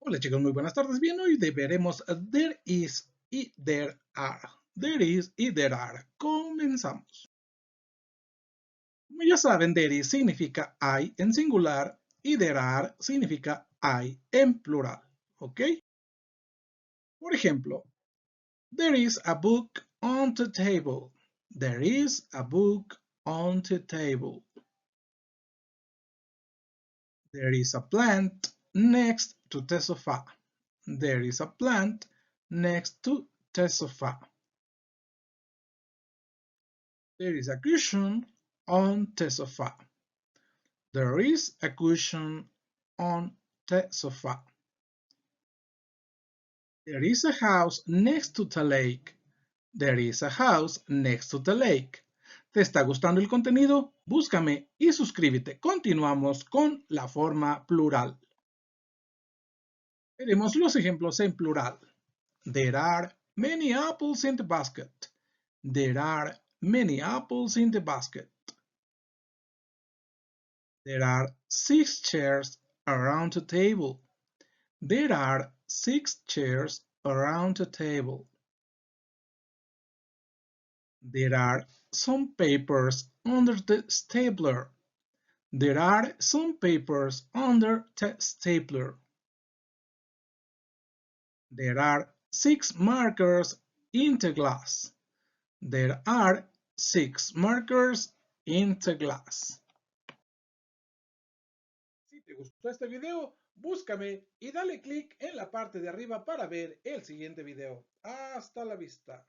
Hola chicos, muy buenas tardes. Bien, hoy veremos there is y there are. There is y there are. Comenzamos. Como ya saben, there is significa hay en singular y there are significa hay en plural. ¿Ok? Por ejemplo, there is a book on the table. There is a book on the table. There is a plant next to the sofa. There is a plant next to the sofa. There is a cushion on the sofa. There is a cushion on the sofa. There is a house next to the lake. There is a house next to the lake. ¿Te está gustando el contenido? Búscame y suscríbete. Continuamos con la forma plural. Veremos los ejemplos en plural. There are many apples in the basket. There are many apples in the basket. There are 6 chairs around the table. There are 6 chairs around the table. There are some papers under the stapler. There are some papers under the stapler. There are 6 markers in the glass. There are 6 markers in the glass. Si te gustó este video, búscame y dale click en la parte de arriba para ver el siguiente video. Hasta la vista.